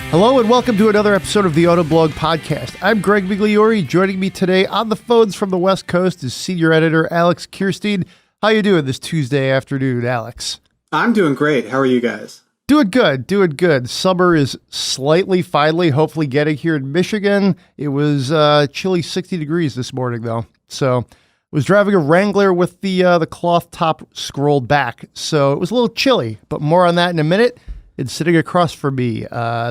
Hello and welcome to another episode of the Autoblog Podcast. I'm Greg Migliore. Joining me today on the phones from the West Coast is senior editor Alex Kierstein. How you doing this Tuesday afternoon, Alex? I'm doing great. How are you guys? Doing good. Summer is finally, hopefully getting here in Michigan. It was chilly 60 degrees this morning, though. So was driving a Wrangler with the cloth top scrolled back. So it was a little chilly, but more on that in a minute. And sitting across from me,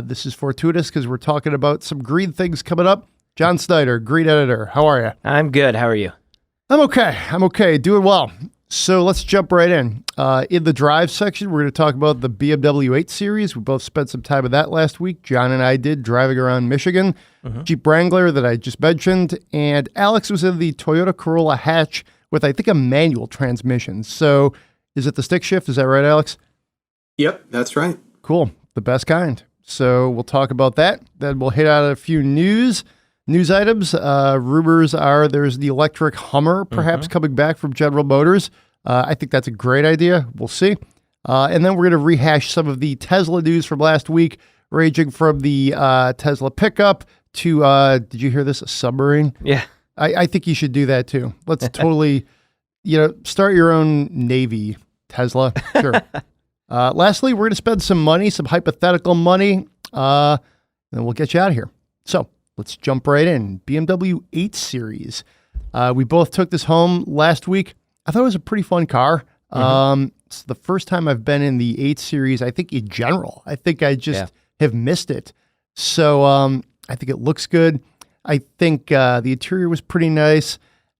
this is fortuitous because we're talking about some green things coming up. John Snyder, green editor. How are you? I'm good. How are you? I'm okay. Doing well. So let's jump right in. In the drive section, we're going to talk about the BMW 8 Series. We both spent some time with that last week. John and I did, driving around Michigan. Jeep Wrangler that I just mentioned. And Alex was in the Toyota Corolla hatch with, I think, a manual transmission. So is it the stick shift? Is that right, Alex? Yep, that's right. Cool. The best kind. So we'll talk about that. Then we'll hit out a few news items. Rumors are there's the electric Hummer perhaps coming back from General Motors. I think that's a great idea. We'll see. And then we're going to rehash some of the Tesla news from last week, ranging from the Tesla pickup to, did you hear this? A submarine? Yeah. I think you should do that too. Let's totally, start your own Navy, Tesla. Sure. Lastly, we're going to spend some money, some hypothetical money, and then we'll get you out of here. So let's jump right in. BMW 8 Series. We both took this home last week. I thought it was a pretty fun car. It's the first time I've been in the 8 Series, I think in general. I think I just have missed it. So I think it looks good. I think the interior was pretty nice.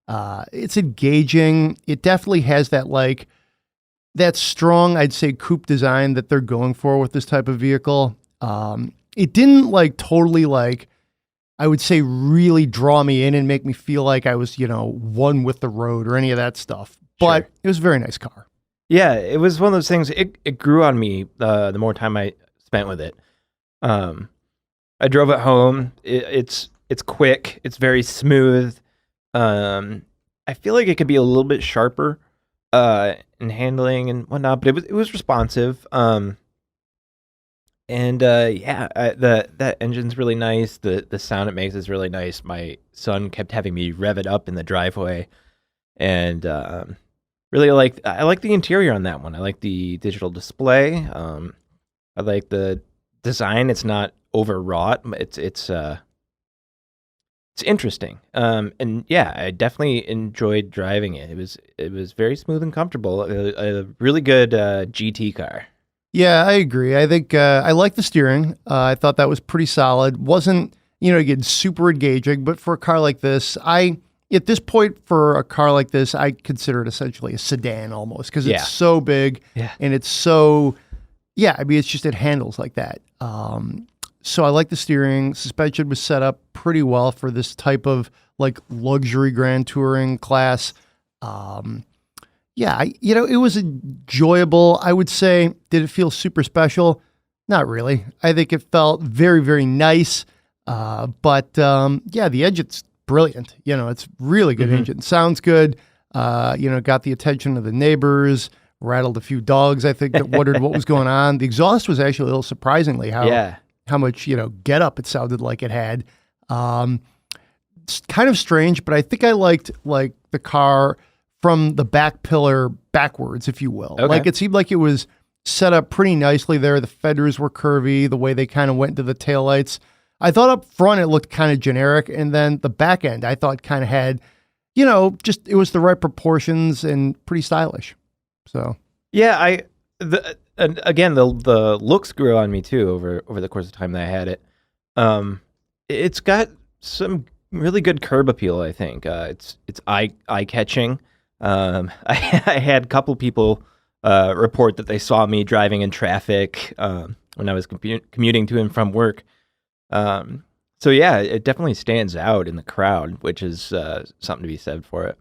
It's engaging. It definitely has that strong, I'd say, coupe design that they're going for with this type of vehicle. It didn't totally I would say really draw me in and make me feel like I was, one with the road or any of that stuff. But It was a very nice car. Yeah, it was one of those things. It grew on me the more time I spent with it. I drove it home. It's quick. It's very smooth. I feel like it could be a little bit sharper in handling and whatnot, but it was responsive. That engine's really nice. The sound it makes is really nice. My son kept having me rev it up in the driveway, and I like the interior on that one. I like the digital display. I like the design. It's not overwrought. It's interesting. I definitely enjoyed driving it. It was very smooth and comfortable. A really good GT car. Yeah, I agree. I think I like the steering. I thought that was pretty solid. Wasn't, again, super engaging, but for a car like this, at this point for a car like this, I consider it essentially a sedan almost because it's so big and it's so, it handles like that. So I like the steering. Suspension was set up pretty well for this type of luxury grand touring class. It was enjoyable. I would say, did it feel super special? Not really. I think it felt very, very nice. But the engine's brilliant. It's really good engine. Sounds good. Got the attention of the neighbors, rattled a few dogs, I think, that wondered what was going on. The exhaust was actually a little surprisingly how much, get up it sounded like it had. It's kind of strange, but I think I liked the car from the back pillar backwards, if you will. Okay. It seemed like it was set up pretty nicely there. The fenders were curvy, the way they kind of went into the taillights. I thought up front it looked kind of generic, and then the back end I thought kind of had, it was the right proportions and pretty stylish. So yeah, the looks grew on me too over the course of time that I had it. It's got some really good curb appeal. I think it's eye catching. I had a couple people report that they saw me driving in traffic when I was commuting to and from work. It definitely stands out in the crowd, which is something to be said for it.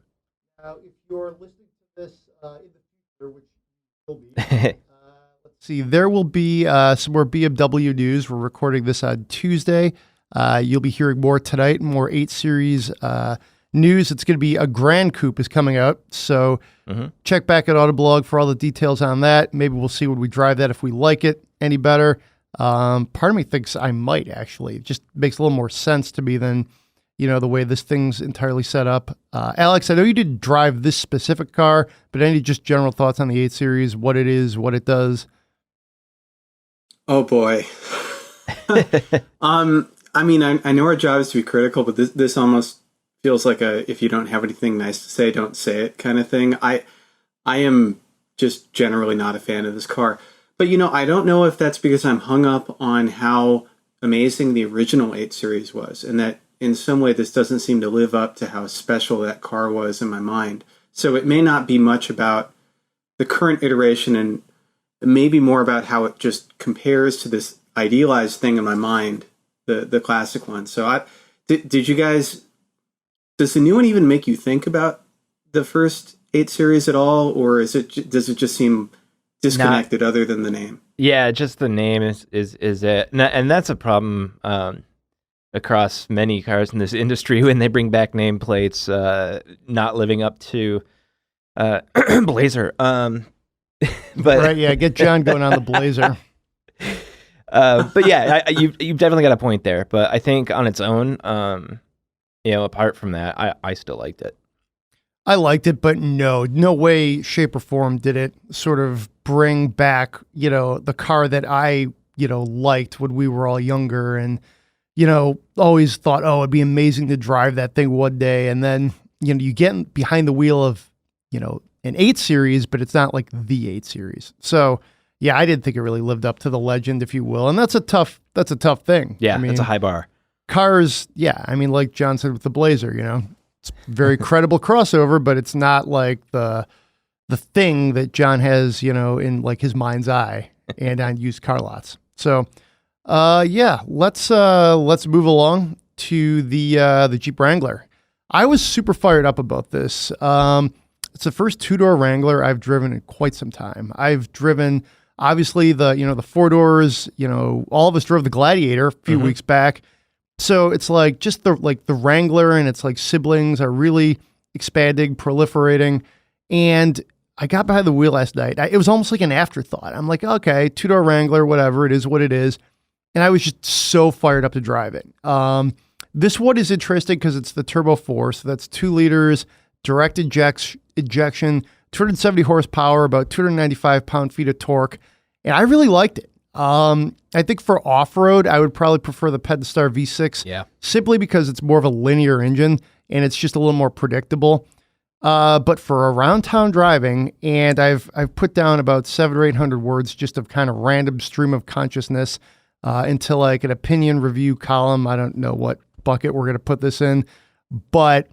Now, if you're listening to this in the future, which will be, let's see, there will be some more BMW news. We're recording this on Tuesday. You'll be hearing more tonight, more 8 Series news. It's going to be a Grand Coupe is coming out. So check back at Autoblog for all the details on that. Maybe we'll see when we drive that if we like it any better. Part of me thinks I might actually. It just makes a little more sense to me than, the way this thing's entirely set up. Alex, I know you didn't drive this specific car, but any just general thoughts on the 8 Series, what it is, what it does? Oh boy. I mean, I know our job is to be critical, but this almost feels like if you don't have anything nice to say, don't say it kind of thing. I am just generally not a fan of this car. But, I don't know if that's because I'm hung up on how amazing the original 8 Series was, and that in some way this doesn't seem to live up to how special that car was in my mind. So it may not be much about the current iteration and maybe more about how it just compares to this idealized thing in my mind, the classic one. So did you guys, does the new one even make you think about the first 8 Series at all, or does it just seem disconnected other than the name? Yeah, just the name is it. And that's a problem across many cars in this industry when they bring back nameplates not living up to Blazer. But right, yeah, get John going on the Blazer. But yeah, you've definitely got a point there. But I think on its own, apart from that, I still liked it. I liked it, but no way, shape, or form did it sort of bring back, the car that I, liked when we were all younger and, always thought, oh, it'd be amazing to drive that thing one day. And then, you get behind the wheel of, an 8 Series, but it's not like the 8 Series. So yeah, I didn't think it really lived up to the legend, if you will. And that's a tough thing. Yeah, it's a high bar. Cars, yeah. I mean, like John said with the Blazer, it's very credible crossover, but it's not like the thing that John has, in like his mind's eye and on used car lots. So, yeah, let's move along to the Jeep Wrangler. I was super fired up about this. It's the first 2-door Wrangler I've driven in quite some time. I've driven obviously the 4-doors, all of us drove the Gladiator a few weeks back. So it's like just the Wrangler and its like siblings are really expanding, proliferating. And I got behind the wheel last night. It was almost like an afterthought. I'm like, okay, 2-door Wrangler, whatever, it is what it is. And I was just so fired up to drive it. This one is interesting because it's the Turbo 4, so that's 2 liters, direct injection, 270 horsepower, about 295 pound-feet of torque. And I really liked it. I think for off-road, I would probably prefer the Pentastar V6, simply because it's more of a linear engine and it's just a little more predictable. But for around town driving, and I've put down about 700 or 800 words just of kind of random stream of consciousness into like an opinion review column. I don't know what bucket we're going to put this in, but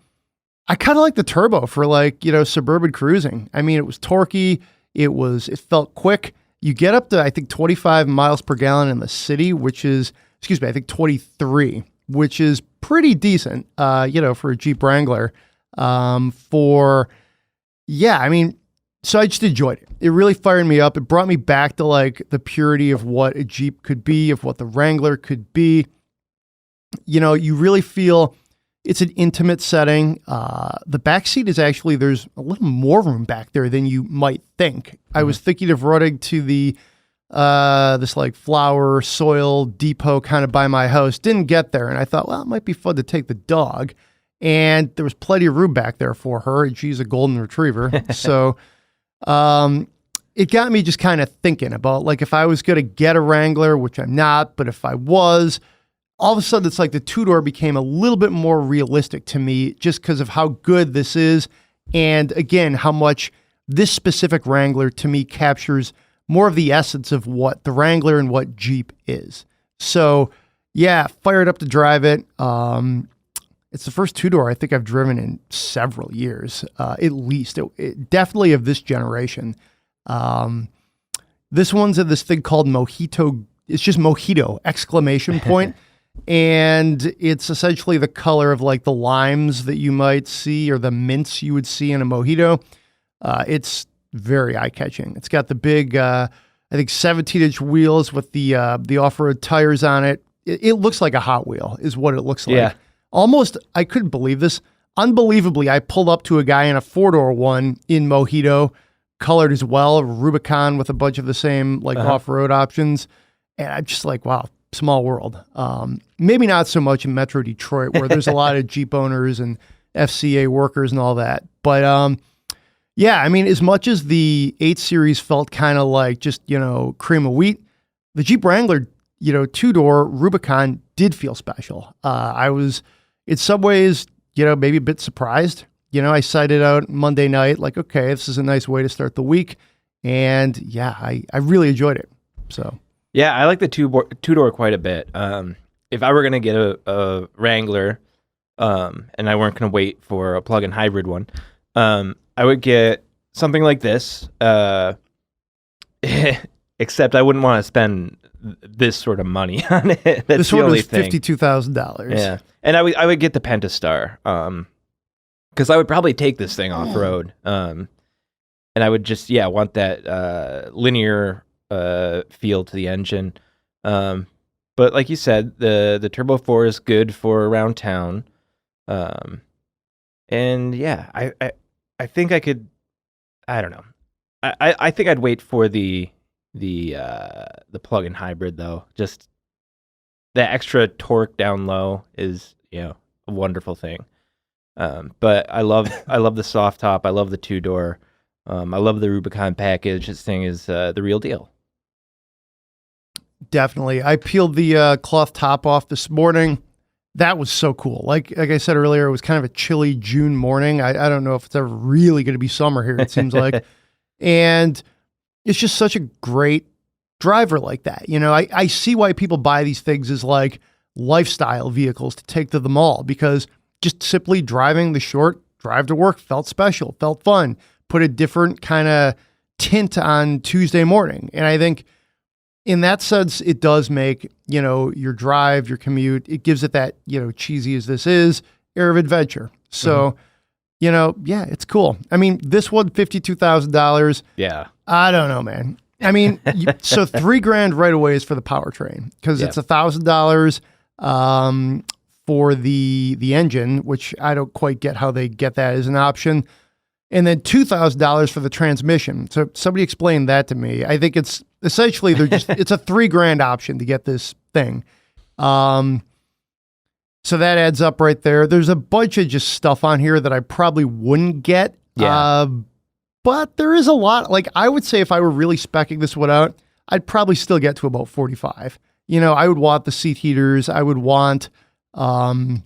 I kind of like the turbo for like, suburban cruising. I mean, it was torquey. It felt quick. You get up to, I think, 25 miles per gallon in the city, which is, I think 23, which is pretty decent, for a Jeep Wrangler. So I just enjoyed it. It really fired me up. It brought me back to like the purity of what a Jeep could be, of what the Wrangler could be. You really feel it's an intimate setting. The back seat is actually, there's a little more room back there than you might think. I was thinking of running to the this like flower soil depot kind of by my house. Didn't get there, and I thought, well, it might be fun to take the dog. And there was plenty of room back there for her, and she's a golden retriever. So it got me just kind of thinking about like if I was going to get a Wrangler, which I'm not, but if I was, all of a sudden it's like the 2-door became a little bit more realistic to me just because of how good this is. And again, how much this specific Wrangler to me captures more of the essence of what the Wrangler and what Jeep is. So yeah, fired up to drive it. It's the first 2-door I think I've driven in several years, at least. It definitely of this generation. This one's in this thing called Mojito. It's just Mojito, exclamation point. And it's essentially the color of like the limes that you might see or the mints you would see in a Mojito. It's very eye-catching. It's got the big, I think 17-inch wheels with the off-road tires on it. It looks like a Hot Wheel is what it looks like. Yeah. Almost, I couldn't believe this. Unbelievably, I pulled up to a guy in a 4-door one in Mojito, colored as well, Rubicon with a bunch of the same like off-road options. And I'm just like, wow, small world. Maybe not so much in Metro Detroit where there's a lot of Jeep owners and FCA workers and all that. But yeah, I mean, as much as the 8 Series felt kind of like just, cream of wheat, the Jeep Wrangler, 2-door Rubicon did feel special. I was, in some ways, maybe a bit surprised. I cited out Monday night, like, okay, this is a nice way to start the week. And yeah, I really enjoyed it. So. Yeah, I like the two-door quite a bit. If I were going to get a Wrangler, and I weren't going to wait for a plug-in hybrid one, I would get something like this, except I wouldn't want to spend this sort of money on it. That's this one was $52,000. Yeah, and I would get the Pentastar, because I would probably take this thing off-road, and I would just, want that linear feel to the engine. But like you said, the Turbo 4 is good for around town. And yeah, I think I could, I don't know. I think I'd wait for the plug-in hybrid though. Just the extra torque down low is, a wonderful thing. But I love the soft top. I love the 2-door. I love the Rubicon package. This thing is the real deal. Definitely. I peeled the cloth top off this morning. That was so cool. Like I said earlier, it was kind of a chilly June morning. I don't know if it's ever really going to be summer here, it seems like. And it's just such a great driver like that. I see why people buy these things as like lifestyle vehicles to take to the mall, because just simply driving the short drive to work felt special, felt fun, put a different kind of tint on Tuesday morning. And I think in that sense, it does make, your drive, your commute, it gives it that, cheesy as this is, air of adventure. So, yeah, it's cool. I mean, this one, $52,000. Yeah. I don't know, man. I mean, so $3,000 right away is for the powertrain, because it's $1,000 for the engine, which I don't quite get how they get that as an option. And then $2,000 for the transmission. So somebody explained that to me. I think it's essentially it's a $3,000 option to get this thing. So that adds up right there. There's a bunch of just stuff on here that I probably wouldn't get. Yeah. But there is a lot. Like, I would say if I were really speccing this one out, I'd probably still get to about 45. I would want the seat heaters. I would want, I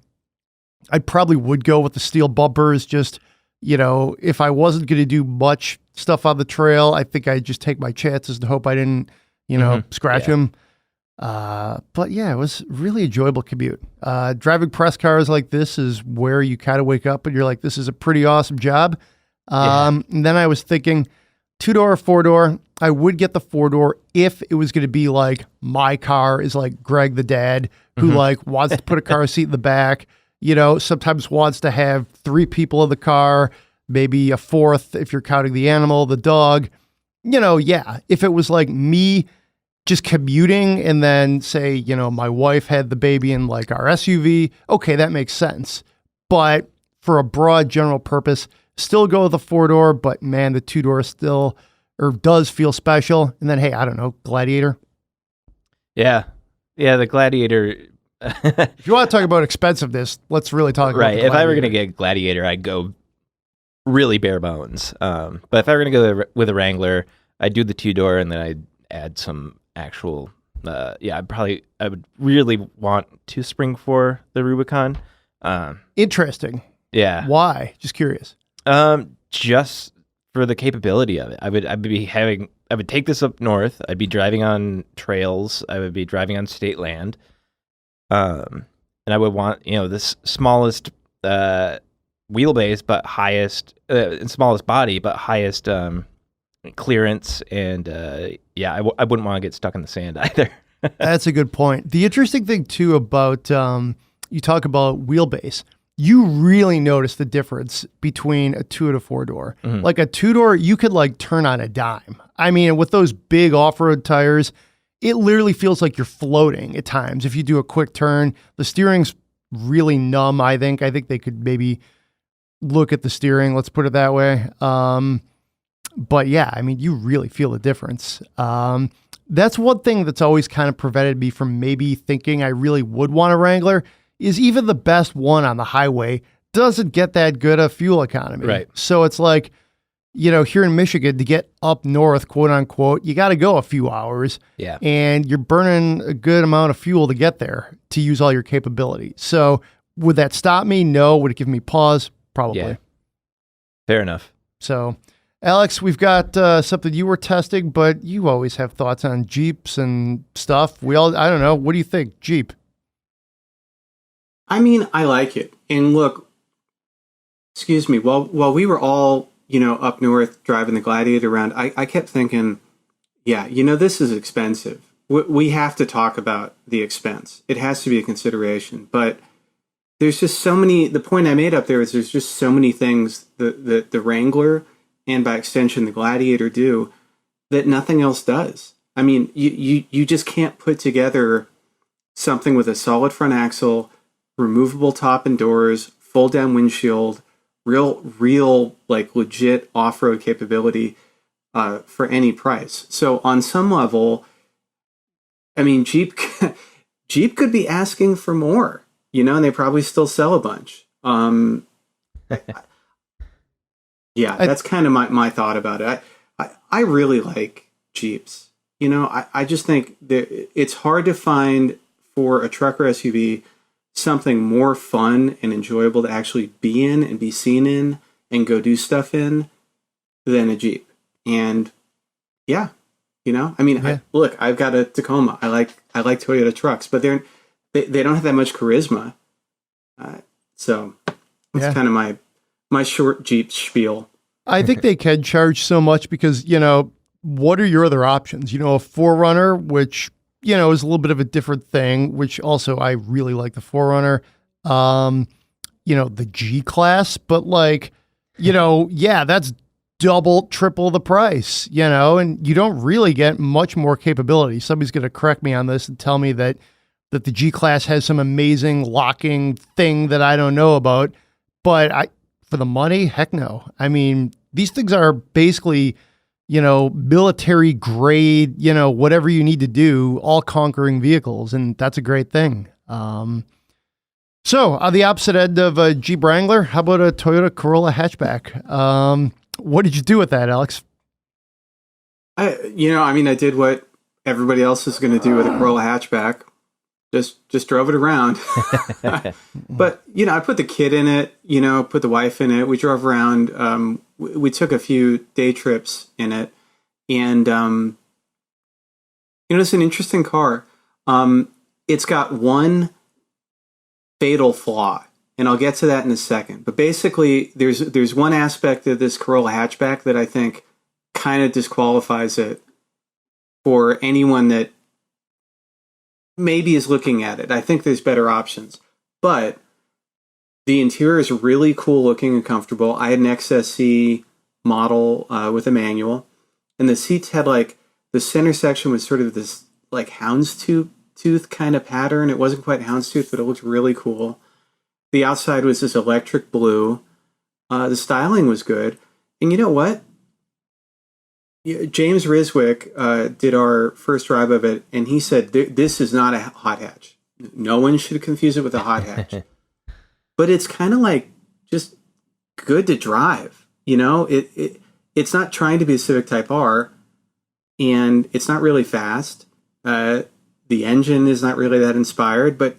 probably would go with the steel bumpers. Just, if I wasn't going to do much stuff on the trail, I think I'd just take my chances and hope I didn't, scratch them. But yeah, it was really enjoyable commute. Driving press cars like this is where you kind of wake up and you're like, this is a pretty awesome job. And then I was thinking 2-door or 4-door, I would get the 4-door if it was going to be like my car is like Greg the dad who like wants to put a car seat in the back, sometimes wants to have 3 people in the car, maybe a 4th if you're counting the animal, the dog. Yeah, if it was like me just commuting and then say, my wife had the baby in like our SUV, okay, that makes sense. But for a broad general purpose, still go with the 4-door, but man, the 2-door still does feel special. And then, hey, I don't know, Gladiator. Yeah. Yeah, the Gladiator. If you want to talk about expensiveness, let's really talk about Right. If I were going to get Gladiator, I'd go really bare bones. But if I were going to go with a Wrangler, I'd do the 2-door and then I'd add some actual, I would really want to spring for the Rubicon. Interesting. Yeah. Why? Just curious. Just for the capability of it. I would take this up north. I'd be driving on trails. I would be driving on state land. And I would want, this smallest wheelbase, but highest, smallest body, but highest clearance. And I wouldn't want to get stuck in the sand either. That's a good point. The interesting thing too about you talk about wheelbase. You really notice the difference between a 2 and a 4-door. Like a 2-door, you could like turn on a dime. I mean, with those big off-road tires, it literally feels like you're floating at times. If you do a quick turn, the steering's really numb, I think. I think they could maybe look at the steering, let's put it that way. But yeah, I mean, you really feel the difference. That's one thing that's always kind of prevented me from maybe thinking I really would want a Wrangler is even the best one on the highway doesn't get that good a fuel economy. Right. So it's like, here in Michigan to get up north, quote unquote, you got to go a few hours. Yeah. And you're burning a good amount of fuel to get there to use all your capability. So would that stop me? No. Would it give me pause? Probably. Yeah. Fair enough. So, Alex, we've got something you were testing, but you always have thoughts on Jeeps and stuff. I don't know. What do you think, Jeep? I mean, I like it. And look, excuse me, while we were all, up north driving the Gladiator around, I kept thinking, yeah, this is expensive. We have to talk about the expense. It has to be a consideration. But there's just so many, the point I made up there is there's just so many things that the Wrangler and by extension the Gladiator do that nothing else does. I mean, you just can't put together something with a solid front axle, removable top and doors, fold down windshield, real like legit off-road capability for any price. So on some level, I mean, Jeep could be asking for more, and they probably still sell a bunch. Yeah, that's kind of my thought about it. I really like Jeeps. I just think that it's hard to find for a truck or SUV something more fun and enjoyable to actually be in and be seen in and go do stuff in than a Jeep. And yeah, I mean, yeah. Look, I've got a Tacoma. I like Toyota trucks, but they don't have that much charisma. So that's kind of my short Jeep spiel. I think they can charge so much because, what are your other options? A 4Runner, which, is a little bit of a different thing, which also I really like the 4Runner. The G-Class, but that's double, triple the price, and you don't really get much more capability. Somebody's going to correct me on this and tell me that the G-Class has some amazing locking thing that I don't know about, but for the money, heck no. I mean, these things are basically, military grade, whatever you need to do, all conquering vehicles. And that's a great thing. So on the opposite end of a Jeep Wrangler, how about a Toyota Corolla hatchback? What did you do with that, Alex? I did what everybody else is going to do with a Corolla hatchback. Just drove it around. But, I put the kid in it, put the wife in it. We drove around. We took a few day trips in it. And, it's an interesting car. It's got one fatal flaw, and I'll get to that in a second. But basically, there's one aspect of this Corolla hatchback that I think kind of disqualifies it for anyone that maybe is looking at it. I think there's better options. But the interior is really cool looking and comfortable. I had an XSC model with a manual, and the seats had the center section was sort of this houndstooth kind of pattern. It wasn't quite houndstooth, but it looked really cool. The outside was this electric blue. The styling was good. And you know what? James Riswick did our first drive of it, and he said, this is not a hot hatch. No one should confuse it with a hot hatch. But it's kind of just good to drive. It's not trying to be a Civic Type R, and it's not really fast. The engine is not really that inspired, but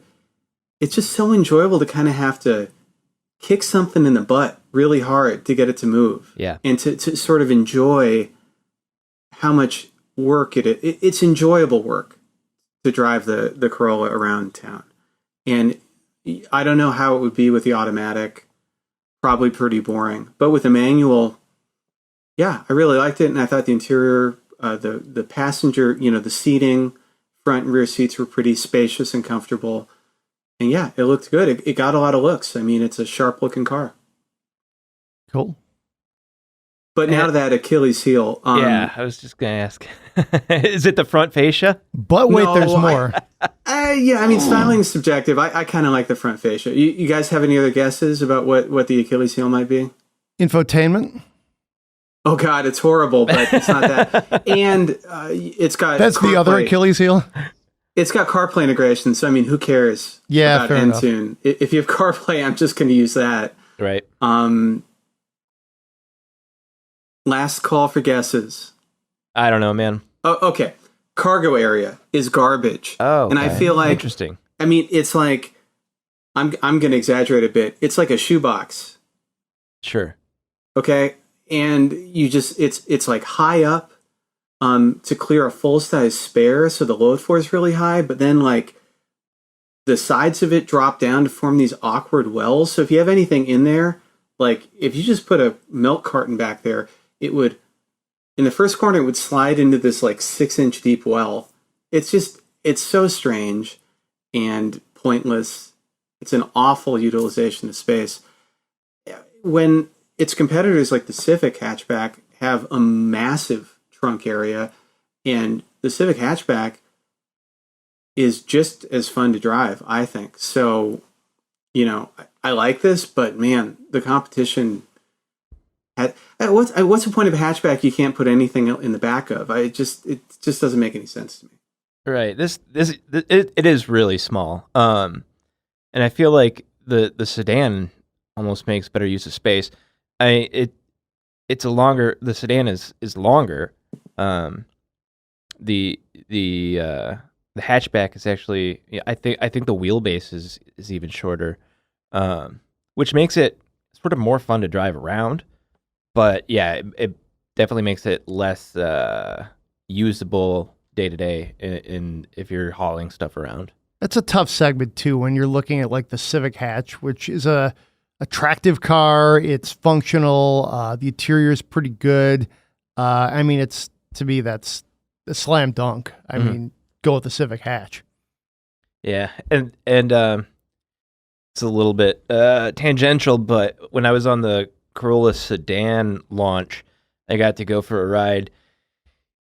it's just so enjoyable to kind of have to kick something in the butt really hard to get it to move. Yeah. And to sort of enjoy how much work it's enjoyable work to drive the Corolla around town. And I don't know how it would be with the automatic. Probably pretty boring. But with the manual, yeah, I really liked it. And I thought the interior, the passenger, the seating, front and rear seats were pretty spacious and comfortable. And yeah, it looked good. It got a lot of looks. I mean, it's a sharp looking car. Cool. But now to that Achilles heel. Yeah, I was just going to ask. Is it the front fascia? But wait, there's more. Yeah, I mean, styling is subjective. I kind of like the front fascia. You guys have any other guesses about what the Achilles heel might be? Infotainment? Oh God, it's horrible, but it's not that. And it's got That's the other Achilles heel. It's got CarPlay integration, so I mean, who cares? Yeah, about fair enough. Entune? If you have CarPlay, I'm just going to use that. Right. Last call for guesses. I don't know, man. Oh, okay. Cargo area is garbage. Oh, and I feel like interesting. I mean, it's like I'm going to exaggerate a bit. It's like a shoebox. Sure. Okay. And you just, it's like high up to clear a full size spare. So the load floor is really high, but then like the sides of it drop down to form these awkward wells. So if you have anything in there, like if you just put a milk carton back there, it would, in the first corner, it would slide into this like 6-inch deep well. It's just, it's so strange and pointless. It's an awful utilization of space. When its competitors like the Civic hatchback have a massive trunk area, and the Civic hatchback is just as fun to drive, I think. So, you know, I like this, but man, the competition. What's the point of a hatchback you can't put anything in the back of? It just doesn't make any sense to me. Right. It is really small. And I feel like the sedan almost makes better use of space. The sedan is longer. The hatchback is actually, I think the wheelbase is even shorter, which makes it sort of more fun to drive around. But yeah, it definitely makes it less usable day to day in if you're hauling stuff around. That's a tough segment too when you're looking at like the Civic hatch, which is a attractive car. It's functional. The interior is pretty good. I mean, to me that's a slam dunk. I mean, go with the Civic hatch. Yeah, and it's a little bit tangential, but when I was on the Corolla sedan launch, I got to go for a ride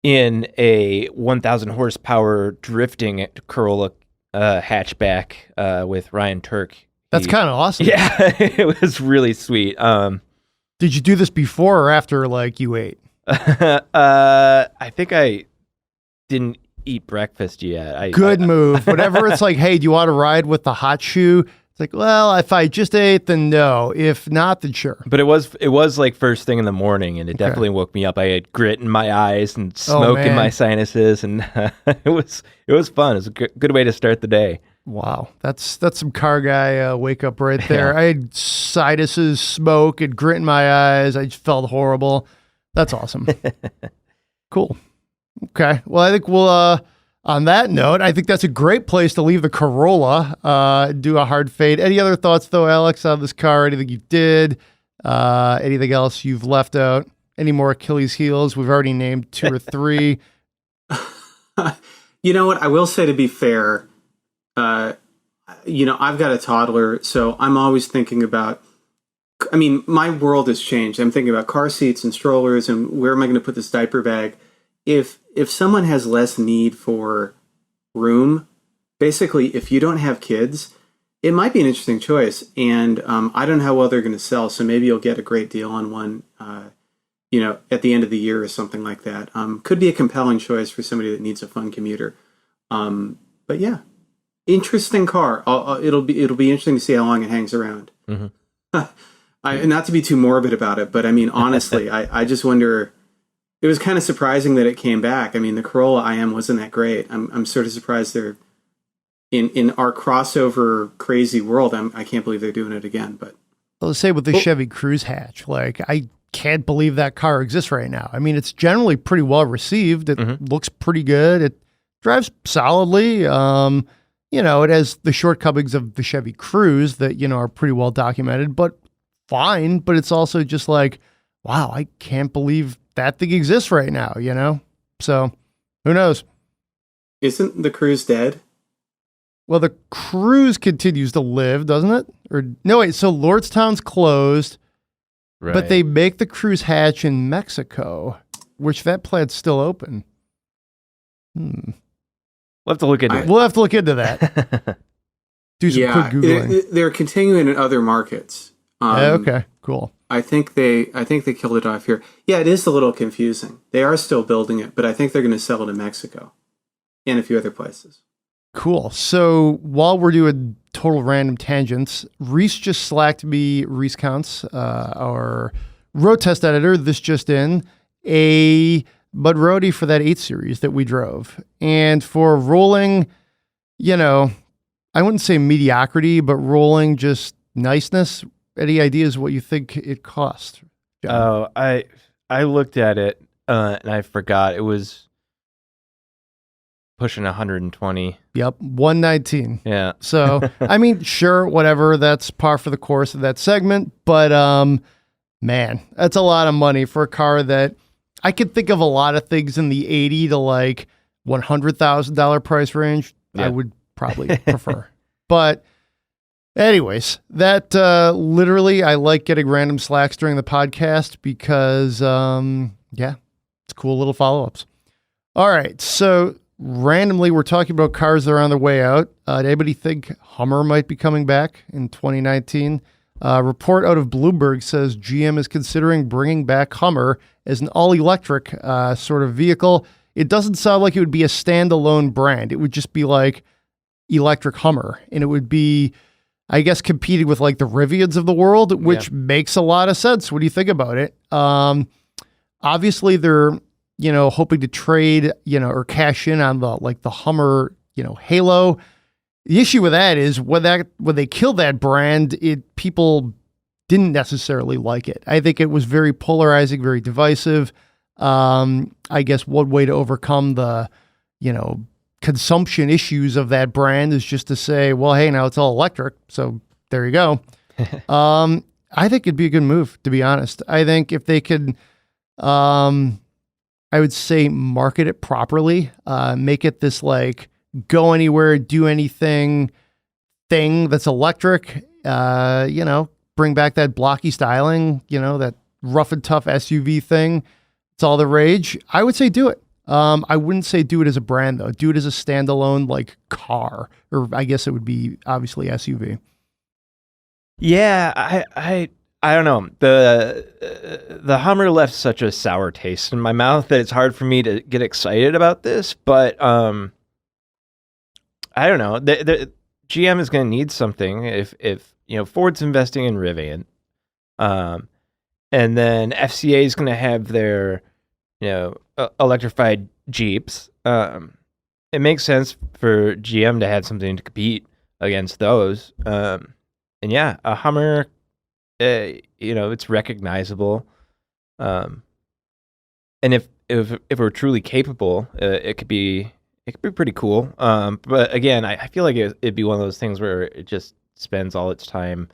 in a 1,000 horsepower drifting Corolla hatchback with Ryan Turk. That's kind of awesome. Yeah, it was really sweet. Did you do this before or after like you ate? I think I didn't eat breakfast yet. Good move. Whenever it's like, hey, do you want to ride with the hot shoe? It's like, well, if I just ate, then no. If not, then sure. But it was like first thing in the morning, and it definitely woke me up. I had grit in my eyes and smoke in my sinuses, and it was fun. It was a good way to start the day. Wow, that's some car guy wake up right there. Yeah. I had sinuses, smoke, and grit in my eyes. I just felt horrible. That's awesome. Cool. Okay. Well, I think we'll. On that note, I think that's a great place to leave the Corolla, do a hard fade. Any other thoughts, though, Alex, on this car? Anything you did? Anything else you've left out? Any more Achilles heels? We've already named 2 or 3. You know what? I will say, to be fair, I've got a toddler, so I'm always thinking about, I mean, my world has changed. I'm thinking about car seats and strollers and where am I going to put this diaper bag? If someone has less need for room, basically, if you don't have kids, it might be an interesting choice. And I don't know how well they're going to sell, so maybe you'll get a great deal on one, at the end of the year or something like that. Could be a compelling choice for somebody that needs a fun commuter. But yeah, interesting car. It'll be interesting to see how long it hangs around. Mm-hmm. Not to be too morbid about it, but I mean, honestly, I just wonder. It was kind of surprising that it came back. I mean, the Corolla IM wasn't that great. I'm sort of surprised they're in our crossover crazy world. I can't believe they're doing it again. But let's say with the Chevy Cruze hatch, like I can't believe that car exists right now. I mean, it's generally pretty well received. It looks pretty good. It drives solidly. It has the shortcomings of the Chevy Cruze that are pretty well documented, but fine. But it's also just like, wow, I can't believe that thing exists right now, So, who knows? Isn't the Cruze dead? Well, the Cruze continues to live, doesn't it? Or no, wait. So Lordstown's closed, right. But they make the Cruze hatch in Mexico, which that plant's still open. We'll have to look into it. We'll have to look into that. Do some quick Googling. They're continuing in other markets. Okay, cool. I think they killed it off here. Yeah, it is a little confusing. They are still building it, but I think they're going to sell it in Mexico and a few other places. Cool. So while we're doing total random tangents, Reese just slacked me, Reese Counts, our road test editor, this just in, a Bud Roadie for that 8 Series that we drove. And for rolling, I wouldn't say mediocrity, but rolling just niceness. Any ideas what you think it cost? John? Oh, I looked at it and I forgot. It was pushing 120. Yep, 119. Yeah. So, sure, whatever. That's par for the course of that segment. But, man, that's a lot of money for a car that I could think of a lot of things in the $80,000 to like $100,000 price range. Yeah. I would probably prefer. But anyways, that literally, I like getting random slacks during the podcast because, it's cool little follow-ups. All right, so randomly, we're talking about cars that are on their way out. Did anybody think Hummer might be coming back in 2019? Report out of Bloomberg says GM is considering bringing back Hummer as an all-electric sort of vehicle. It doesn't sound like it would be a standalone brand. It would just be like electric Hummer, and it would be, I guess, competing with like the Rivians of the world, which makes a lot of sense when you think about it. Obviously, they're hoping to trade, or cash in on the Hummer, halo. The issue with that is when they killed that brand, people didn't necessarily like it. I think it was very polarizing, very divisive. I guess one way to overcome the, consumption issues of that brand is just to say, well, hey, now it's all electric. So there you go. I think it'd be a good move, to be honest. I think if they could, I would say market it properly, make it this like go anywhere, do anything thing that's electric, bring back that blocky styling, that rough and tough SUV thing. It's all the rage. I would say do it. I wouldn't say do it as a brand though. Do it as a standalone like car, or I guess it would be obviously SUV. Yeah, I don't know. The Hummer left such a sour taste in my mouth that it's hard for me to get excited about this. But I don't know. The GM is going to need something if Ford's investing in Rivian, and then FCA is going to have their electrified Jeeps. It makes sense for GM to have something to compete against those. And yeah, a Hummer, it's recognizable. And if we're truly capable, it could be pretty cool. But again, I feel like it'd be one of those things where it just spends all its time,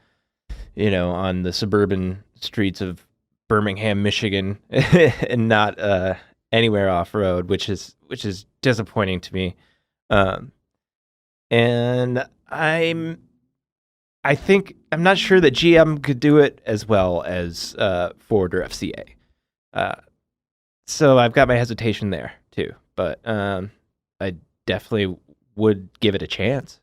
on the suburban streets of Birmingham, Michigan, and not anywhere off road, which is disappointing to me. And I'm not sure that GM could do it as well as Ford or FCA. So I've got my hesitation there too, but I definitely would give it a chance.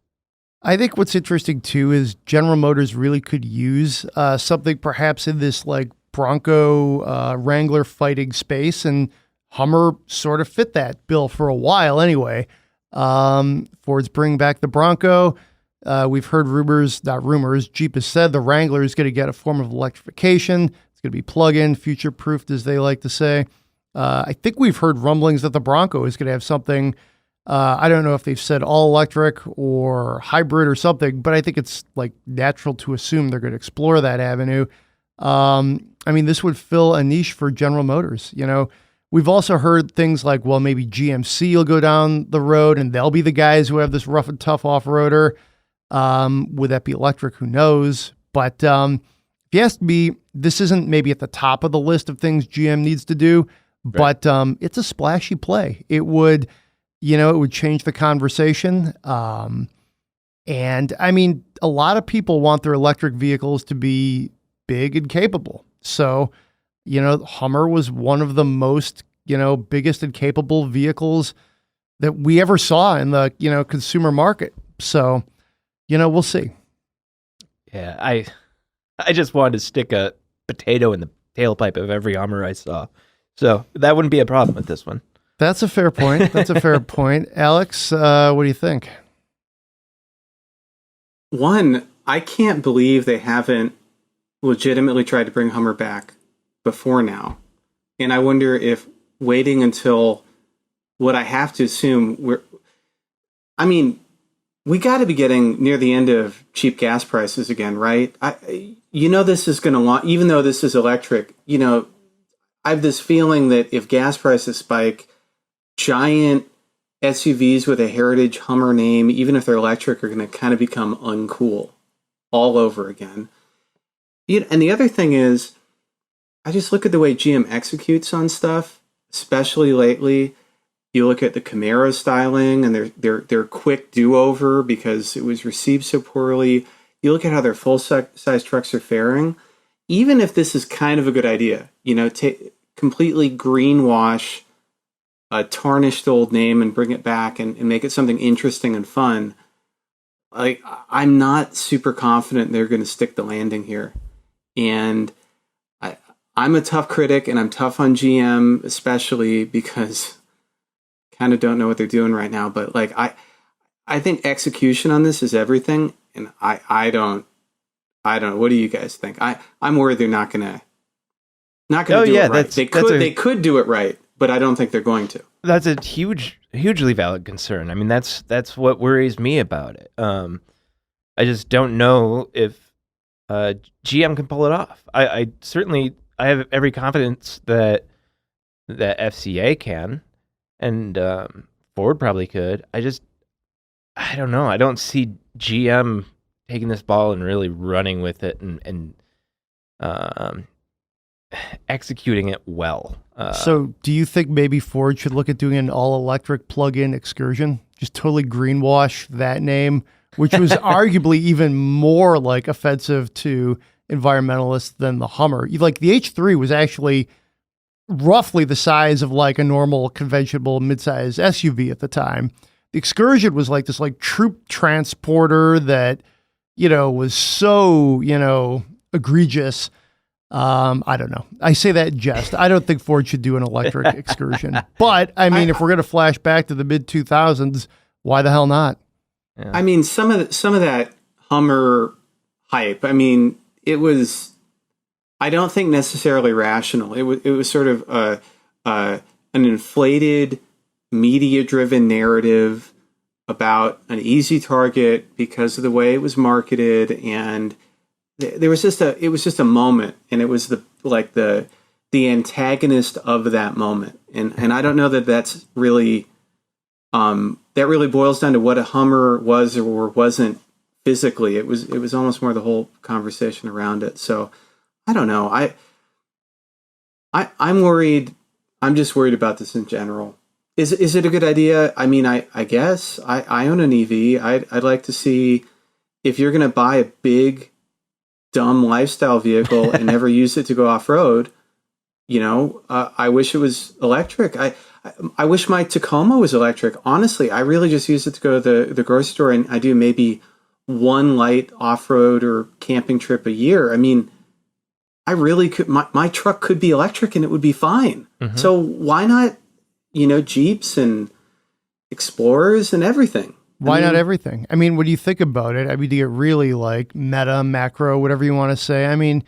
I think what's interesting too is General Motors really could use something perhaps in this like Bronco Wrangler fighting space, and Hummer sort of fit that bill for a while anyway. Ford's bringing back the Bronco. We've heard not rumors, Jeep has said the Wrangler is going to get a form of electrification. It's going to be plug-in, future-proofed, as they like to say. I think we've heard rumblings that the Bronco is going to have something. I don't know if they've said all electric or hybrid or something, but I think it's like natural to assume they're going to explore that avenue. This would fill a niche for General Motors. We've also heard things like, well, maybe GMC will go down the road and they'll be the guys who have this rough and tough off-roader. Would that be electric? Who knows? But if you ask me, this isn't maybe at the top of the list of things GM needs to do, right. But it's a splashy play. It would, it would change the conversation. And a lot of people want their electric vehicles to be big and capable. So, Hummer was one of the most, biggest and capable vehicles that we ever saw in the, consumer market. So, we'll see. Yeah, I just wanted to stick a potato in the tailpipe of every Hummer I saw. So that wouldn't be a problem with this one. That's a fair point. That's a fair point. Alex, what do you think? One, I can't believe they haven't legitimately tried to bring Hummer back before now. And I wonder if waiting until what I have to assume we got to be getting near the end of cheap gas prices again, right? This is going to, even though this is electric, I have this feeling that if gas prices spike, giant SUVs with a heritage Hummer name, even if they're electric, are going to kind of become uncool all over again. And the other thing is, I just look at the way GM executes on stuff, especially lately. You look at the Camaro styling and their quick do-over because it was received so poorly. You look at how their full-size trucks are faring. Even if this is kind of a good idea, completely greenwash a tarnished old name and bring it back and make it something interesting and fun. I'm not super confident they're going to stick the landing here. And I'm a tough critic, and I'm tough on GM, especially because I kind of don't know what they're doing right now. But I think execution on this is everything, and I don't know. What do you guys think? I'm worried they're not gonna do it right. They could do it right, but I don't think they're going to. That's a hugely valid concern. I mean, that's what worries me about it. I just don't know if GM can pull it off. I certainly have every confidence that FCA can, and Ford probably could. I don't know. I don't see GM taking this ball and really running with it and executing it well. So do you think maybe Ford should look at doing an all-electric plug-in Excursion? Just totally greenwash that name, which was arguably even more offensive to environmentalists than the Hummer. The H3 was actually roughly the size of a normal conventional midsize SUV at the time. The Excursion was this troop transporter that, was so, egregious. I don't know. I say that in jest. I don't think Ford should do an electric Excursion. But if we're going to flash back to the mid 2000s, why the hell not? Yeah. Some of that Hummer hype. It was, I don't think necessarily rational. It was sort of an inflated, media-driven narrative about an easy target because of the way it was marketed, and it was just a moment, and it was the antagonist of that moment, and I don't know that that's really that really boils down to what a Hummer was or wasn't physically. It was almost more the whole conversation around it. So I don't know. I'm worried. I'm just worried about this in general. Is it a good idea? I guess I own an EV. I'd like to see, if you're going to buy a big, dumb lifestyle vehicle and never use it to go off road, I wish it was electric. I wish my Tacoma was electric. Honestly, I really just use it to go to the grocery store, and I do maybe one light off road or camping trip a year. I really could. My truck could be electric and it would be fine. Mm-hmm. So why not? Jeeps and Explorers and everything. Why not everything? When you think about it, to get really meta, macro, whatever you want to say,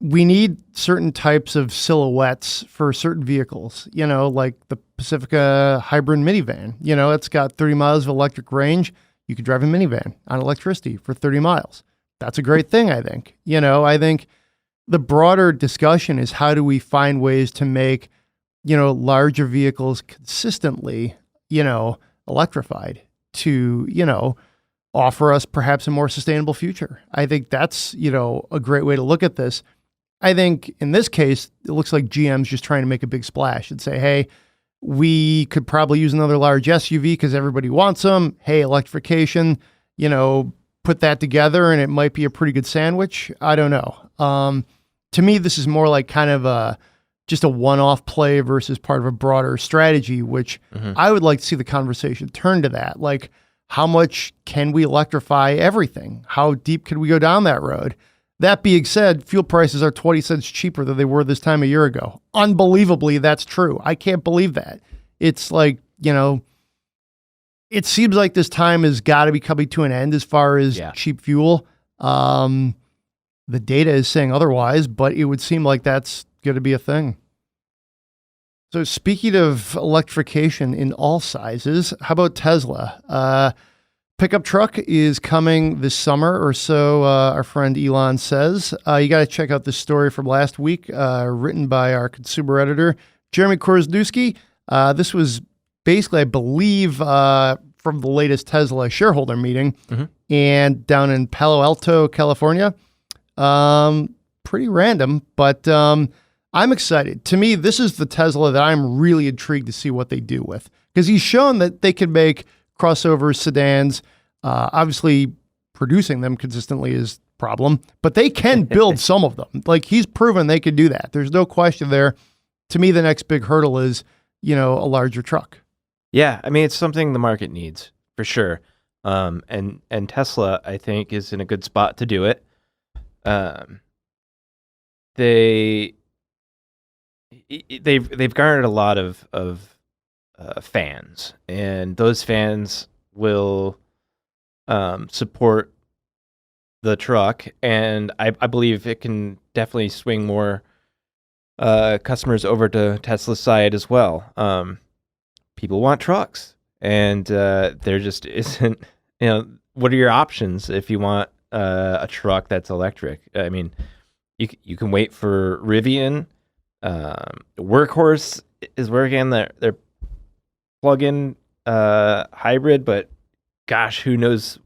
we need certain types of silhouettes for certain vehicles, like the Pacifica hybrid minivan. It's got 30 miles of electric range. You could drive a minivan on electricity for 30 miles. That's a great thing, I think. I think the broader discussion is, how do we find ways to make larger vehicles consistently, electrified to, offer us perhaps a more sustainable future. I think that's, a great way to look at this. I think in this case, it looks like GM's just trying to make a big splash and say, hey, we could probably use another large SUV because everybody wants them. Hey, electrification, put that together and it might be a pretty good sandwich. I don't know. To me, this is more kind of just a one-off play versus part of a broader strategy, which I would like to see the conversation turn to that. How much can we electrify everything? How deep can we go down that road? That being said, fuel prices are 20 cents cheaper than they were this time a year ago. Unbelievably, that's true. I can't believe that. It's like, it seems like this time has got to be coming to an end as far as cheap fuel. The data is saying otherwise, but it would seem like that's going to be a thing. So speaking of electrification in all sizes, how about Tesla? Pickup truck is coming this summer or so, our friend Elon says. You got to check out this story from last week, written by our consumer editor, Jeremy Korzeniowski. This was basically, I believe, from the latest Tesla shareholder meeting, and down in Palo Alto, California. Pretty random, but I'm excited. To me, this is the Tesla that I'm really intrigued to see what they do with, because he's shown that they can make crossover sedans. Obviously, producing them consistently is a problem, but they can build some of them. Like, he's proven they can do that. There's no question there. To me, the next big hurdle is, a larger truck. Yeah, I mean, it's something the market needs for sure. And Tesla, I think, is in a good spot to do it. They've garnered a lot of fans, and those fans will support the truck, and I believe it can definitely swing more customers over to Tesla's side as well. People want trucks, and there just isn't, what are your options if you want a truck that's electric? I mean, you can wait for Rivian. Workhorse is working. They're plug-in hybrid, but gosh, who knows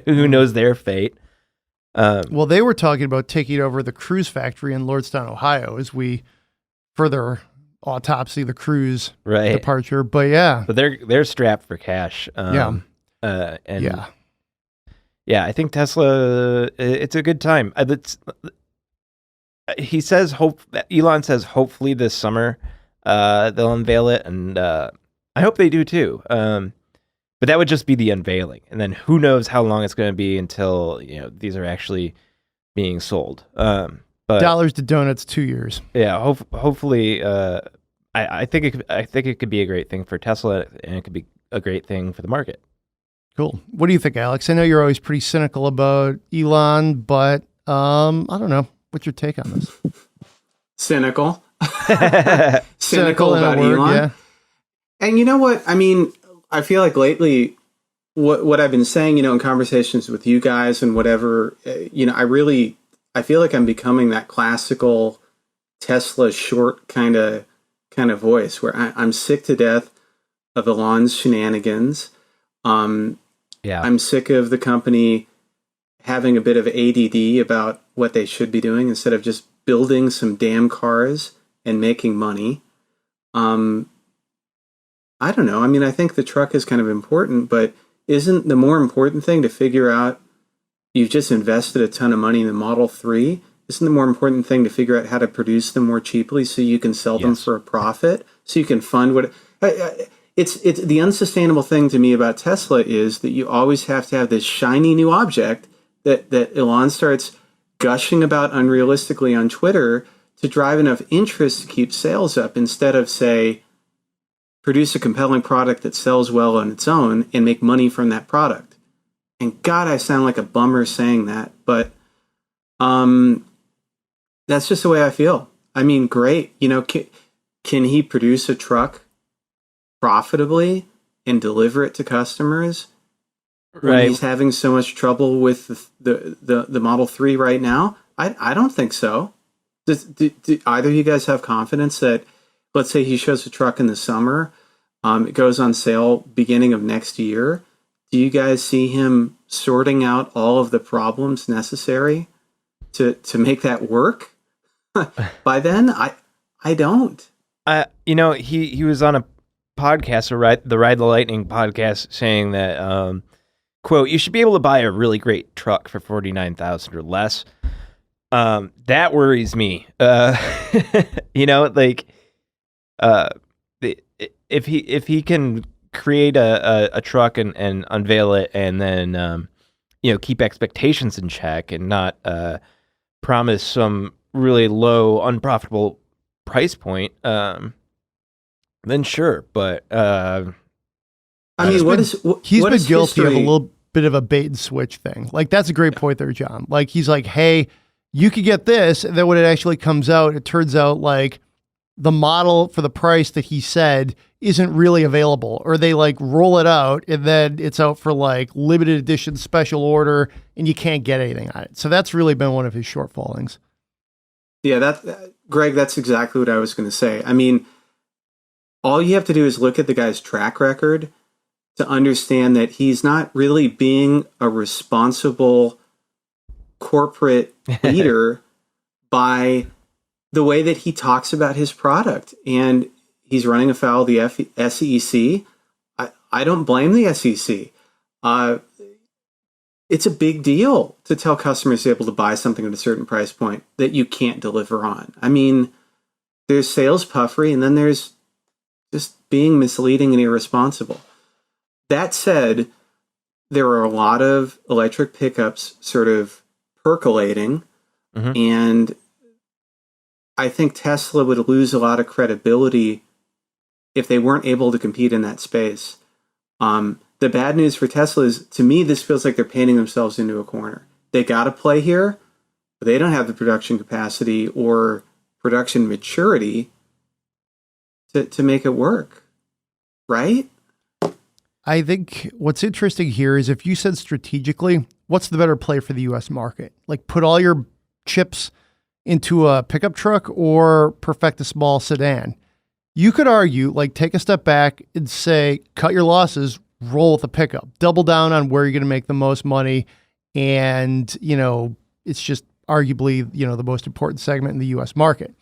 who knows their fate. Well, they were talking about taking over the Cruise factory in Lordstown, Ohio, as we further autopsy the Cruise departure. But but they're strapped for cash. I think Tesla, it's a good time. Elon says hopefully this summer they'll unveil it, and I hope they do too. But that would just be the unveiling, and then who knows how long it's going to be until these are actually being sold. But dollars to donuts, 2 years. Yeah, hopefully. I think it could be a great thing for Tesla, and it could be a great thing for the market. Cool. What do you think, Alex? I know you're always pretty cynical about Elon, but I don't know. What's your take on this? Cynical. Cynical about Elon. Yeah. And you know what? I mean, I feel like lately, what I've been saying, in conversations with you guys and whatever, I feel like I'm becoming that classical Tesla short kind of voice where I'm sick to death of Elon's shenanigans. I'm sick of the company having a bit of ADD about what they should be doing instead of just building some damn cars and making money. I don't know. I mean, I think the truck is kind of important, but isn't the more important thing to figure out, you've just invested a ton of money in the Model 3? Isn't the more important thing to figure out how to produce them more cheaply so you can sell them for a profit, so you can fund what... It's the unsustainable thing to me about Tesla is that you always have to have this shiny new object that Elon starts gushing about unrealistically on Twitter to drive enough interest to keep sales up, instead of, say, produce a compelling product that sells well on its own and make money from that product. And God, I sound like a bummer saying that, but that's just the way I feel. I mean, great. Can he produce a truck profitably and deliver it to customers when he's having so much trouble with the Model 3 right now? I don't think so. Do either of you guys have confidence that, let's say he shows a truck in the summer, it goes on sale beginning of next year, do you guys see him sorting out all of the problems necessary to make that work by then? I don't. He was on a podcast, the Ride the Lightning podcast, saying that, quote, you should be able to buy a really great truck for $49,000 or less. That worries me. If he can create a truck and unveil it, and then keep expectations in check and not promise some really low, unprofitable price point, then sure. But I mean, he's what been guilty of a history? little bit of a bait and switch thing. Like, that's a great point there, John. Like, he's like, hey, you could get this. And then when it actually comes out, it turns out like the model for the price that he said isn't really available, or they like roll it out and then it's out for like limited edition special order and you can't get anything on it. So that's really been one of his shortfallings. Yeah, Greg, that's exactly what I was going to say. I mean, all you have to do is look at the guy's track record to understand that he's not really being a responsible corporate leader by the way that he talks about his product. And he's running afoul of the SEC. I don't blame the SEC. It's a big deal to tell customers to be able to buy something at a certain price point that you can't deliver on. I mean, there's sales puffery, and then there's just being misleading and irresponsible. That said, there are a lot of electric pickups sort of percolating, and I think Tesla would lose a lot of credibility if they weren't able to compete in that space. The bad news for Tesla is, to me, this feels like they're painting themselves into a corner. They got to play here, but they don't have the production capacity or production maturity to make it work, right? I think what's interesting here is if you said strategically, what's the better play for the U.S. market? Like, put all your chips into a pickup truck or perfect a small sedan. You could argue, like, take a step back and say, cut your losses, roll with a pickup, double down on where you're going to make the most money. And, it's just arguably, the most important segment in the U.S. market.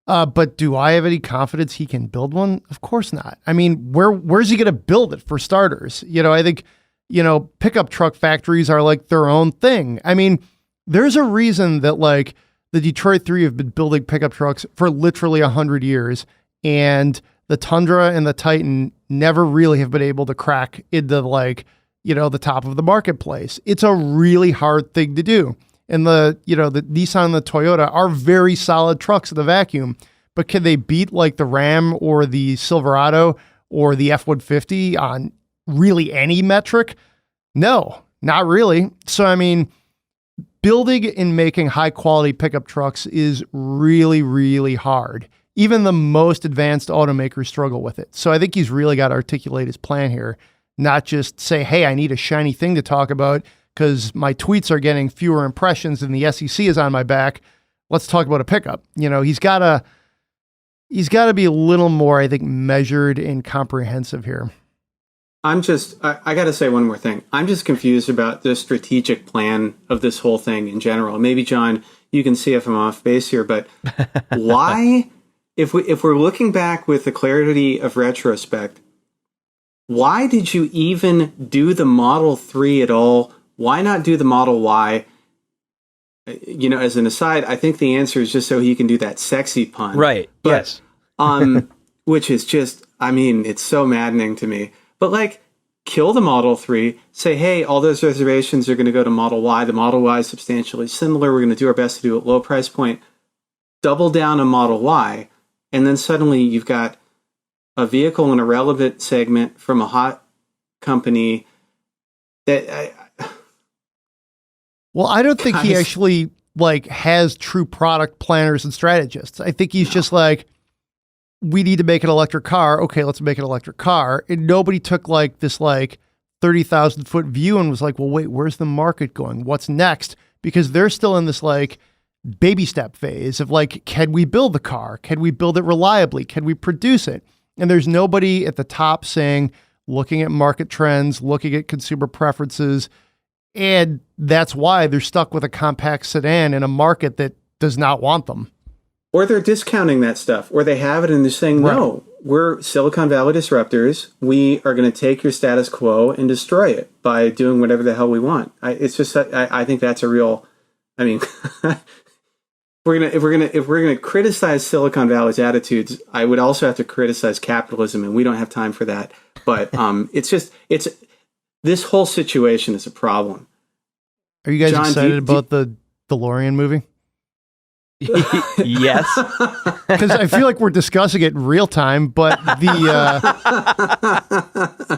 But do I have any confidence he can build one? Of course not. I mean, where's he going to build it, for starters? I think, pickup truck factories are like their own thing. I mean, there's a reason that like the Detroit 3 have been building pickup trucks for literally 100 years. And the Tundra and the Titan never really have been able to crack into like, the top of the marketplace. It's a really hard thing to do. And the Nissan and the Toyota are very solid trucks in the vacuum, but can they beat like the Ram or the Silverado or the F-150 on really any metric? No, not really. So, I mean, building and making high quality pickup trucks is really, really hard. Even the most advanced automakers struggle with it. So I think he's really got to articulate his plan here, not just say, hey, I need a shiny thing to talk about because my tweets are getting fewer impressions and the SEC is on my back. Let's talk about a pickup. He's got to be a little more, I think, measured and comprehensive here. I got to say one more thing. I'm just confused about the strategic plan of this whole thing in general. Maybe, John, you can see if I'm off base here, but why, if we're looking back with the clarity of retrospect, why did you even do the Model 3 at all? Why not do the Model Y? As an aside, I think the answer is just so he can do that sexy pun. Right. But, yes. Which is just, it's so maddening to me. But like, kill the Model 3, say, hey, all those reservations are going to go to Model Y. The Model Y is substantially similar. We're going to do our best to do it low price point. Double down on Model Y. And then suddenly you've got a vehicle in a relevant segment from a hot company that Well, I don't think he actually like has true product planners and strategists. I think he's just like, we need to make an electric car. Okay, let's make an electric car. And nobody took like this like 30,000 foot view and was like, well, wait, where's the market going? What's next? Because they're still in this like baby step phase of like, can we build the car? Can we build it reliably? Can we produce it? And there's nobody at the top saying, looking at market trends, looking at consumer preferences. And that's why they're stuck with a compact sedan in a market that does not want them. Or they're discounting that stuff, or they have it and they're saying, no, we're Silicon Valley disruptors. We are going to take your status quo and destroy it by doing whatever the hell we want. I think that's a real, if we're gonna criticize Silicon Valley's attitudes, I would also have to criticize capitalism, and we don't have time for that. But this whole situation is a problem. Are you guys John, excited about the DeLorean movie? Yes. Because I feel like we're discussing it in real time, but the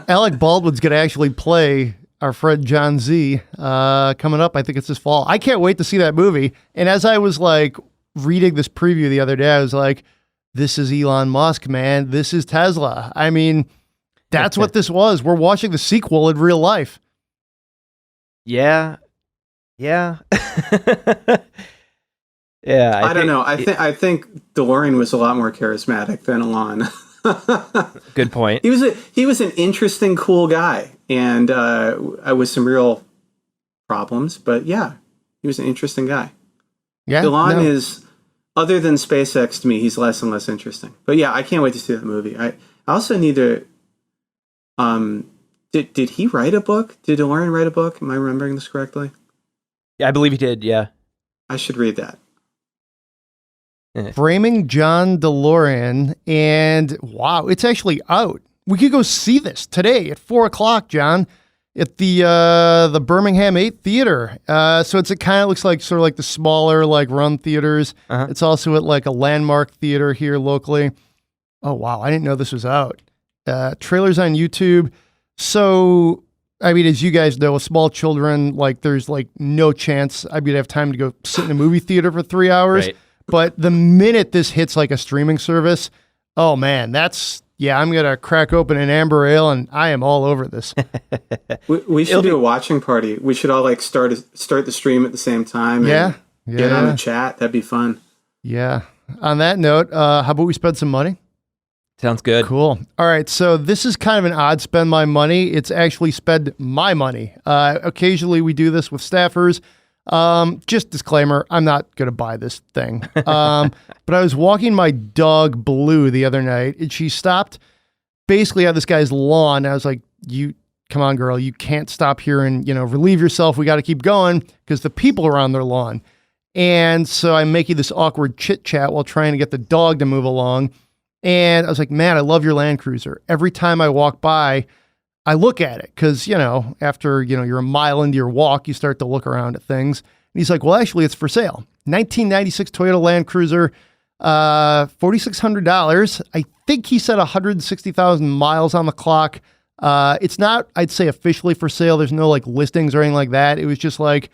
Alec Baldwin's going to actually play our friend John Z coming up. I think it's this fall. I can't wait to see that movie. And as I was like reading this preview the other day, I was like, this is Elon Musk, man. This is Tesla. I mean, that's what this was. We're watching the sequel in real life. Yeah. Yeah. Yeah. I don't know. I think DeLorean was a lot more charismatic than Elon. Good point. He was an interesting, cool guy, and with some real problems. But yeah, he was an interesting guy. Yeah, Elon is, other than SpaceX to me, he's less and less interesting. But yeah, I can't wait to see that movie. I also need to. Did he write a book? Did DeLorean write a book? Am I remembering this correctly? Yeah, I believe he did. Yeah. I should read that. Framing John DeLorean, and wow, it's actually out. We could go see this today at 4:00, John, at the Birmingham 8 Theater. So it kind of looks like sort of like the smaller like run theaters. Uh-huh. It's also at like a landmark theater here locally. Oh wow, I didn't know this was out. Trailers on YouTube. So I mean, as you guys know, with small children, like there's like no chance I'd be to have time to go sit in a movie theater for 3 hours. Right. But the minute this hits like a streaming service, oh man, I'm going to crack open an amber ale and I am all over this. We should do a watching party. We should all like start the stream at the same time. And get on the chat. That'd be fun. Yeah. On that note, how about we spend some money? Sounds good. Cool. All right. So this is kind of an odd spend my money. It's actually spend my money. Occasionally we do this with staffers. Just disclaimer, I'm not going to buy this thing. But I was walking my dog Blue the other night and she stopped basically at this guy's lawn. I was like, come on, girl, you can't stop here and, relieve yourself. We got to keep going because the people are on their lawn. And so I'm making this awkward chit chat while trying to get the dog to move along. And I was like, man, I love your Land Cruiser. Every time I walk by, I look at it because, after, you're a mile into your walk, you start to look around at things. And he's like, well, actually, it's for sale. 1996 Toyota Land Cruiser, $4,600. I think he said 160,000 miles on the clock. It's not, I'd say, officially for sale. There's no like listings or anything like that. It was just like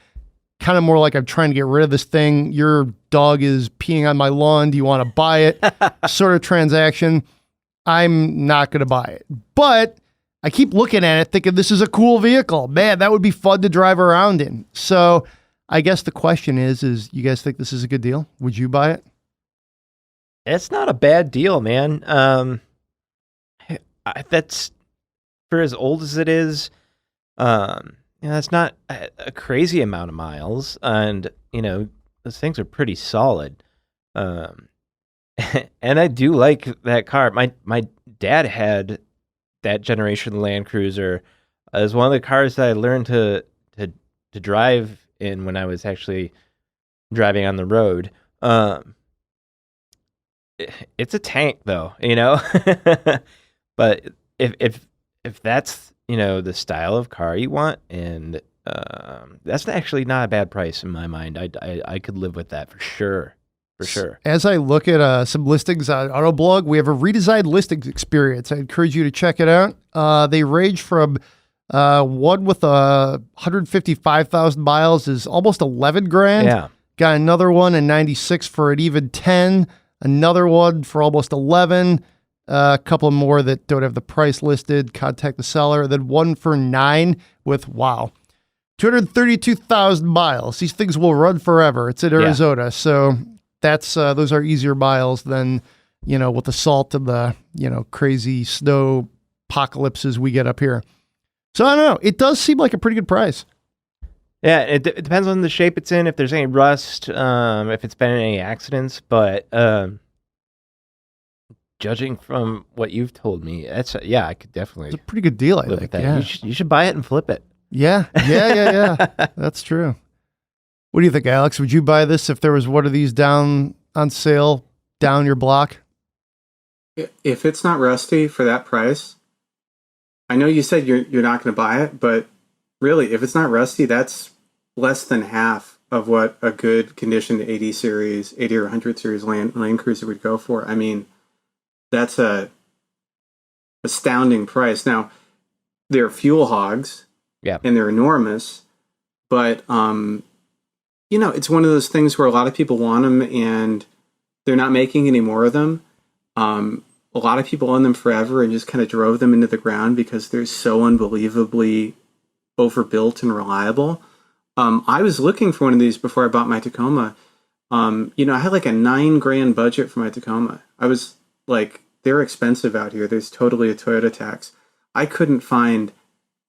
kind of more like I'm trying to get rid of this thing. Your dog is peeing on my lawn. Do you want to buy it? Sort of transaction. I'm not going to buy it. But I keep looking at it thinking this is a cool vehicle. Man, that would be fun to drive around in. So I guess the question is you guys think this is a good deal? Would you buy it? It's not a bad deal, man. That's for as old as it is. That's not a crazy amount of miles, and those things are pretty solid. And I do like that car. My dad had that generation Land Cruiser. It was one of the cars that I learned to drive in when I was actually driving on the road. It's a tank though, but if that's, the style of car you want, and that's actually not a bad price in my mind. I could live with that for sure. For sure. As I look at some listings on Autoblog, we have a redesigned listings experience. I encourage you to check it out. They range from one with 155,000 miles is almost 11 grand. Yeah. Got another one in 96 for an even 10. Another one for almost 11. A couple more that don't have the price listed. Contact the seller. Then one for 9 with 232,000 miles. These things will run forever. It's in Arizona, so that's those are easier miles than with the salt and the crazy snow apocalypses we get up here. So I don't know. It does seem like a pretty good price. Yeah, it depends on the shape it's in, if there's any rust, if it's been in any accidents. But judging from what you've told me, I could definitely. It's a pretty good deal, I think. That. Yeah. You should buy it and flip it. Yeah. That's true. What do you think, Alex? Would you buy this if there was one of these down on sale down your block? If it's not rusty for that price, I know you said you're not going to buy it, but really, if it's not rusty, that's less than half of what a good conditioned 80 or 100 series Land Cruiser would go for. I mean, that's a astounding price. Now, they're fuel hogs, and they're enormous, but it's one of those things where a lot of people want them, and they're not making any more of them. A lot of people own them forever and just kind of drove them into the ground because they're so unbelievably overbuilt and reliable. I was looking for one of these before I bought my Tacoma. I had like a $9,000 budget for my Tacoma. I was like, they're expensive out here. There's totally a Toyota tax. I couldn't find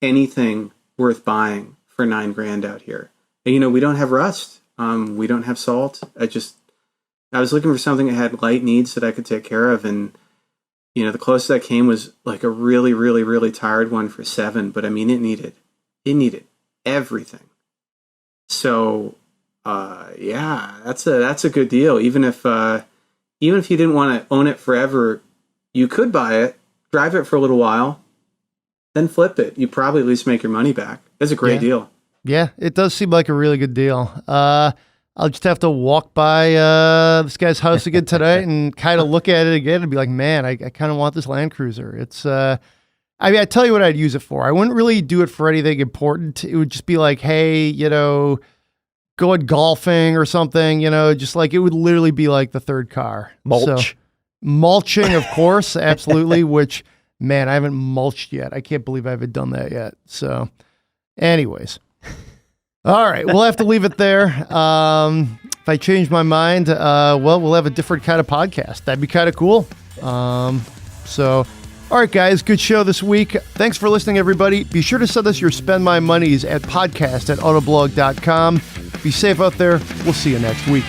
anything worth buying for $9,000 out here. And, we don't have rust. We don't have salt. I was looking for something that had light needs that I could take care of. And, the closest I came was like a really, really, really tired one for $7,000. But I mean, it needed everything. So, that's a good deal. Even if you didn't want to own it forever, you could buy it, drive it for a little while, then flip it. You probably at least make your money back. It's a great deal. Yeah, it does seem like a really good deal. I'll just have to walk by this guy's house again tonight and kind of look at it again and be like, man, I kind of want this Land Cruiser. It's, I tell you what I'd use it for. I wouldn't really do it for anything important. It would just be like, hey, going golfing or something, just like it would literally be like the third car. Mulching, of course, absolutely, which, man, I haven't mulched yet. I can't believe I haven't done that yet. So anyways. All right, we'll have to leave it there. If I change my mind, we'll have a different kind of podcast. That'd be kind of cool. All right, guys, good show this week. Thanks for listening, everybody. Be sure to send us your Spend My Monies at podcast@autoblog.com. Be safe out there. We'll see you next week.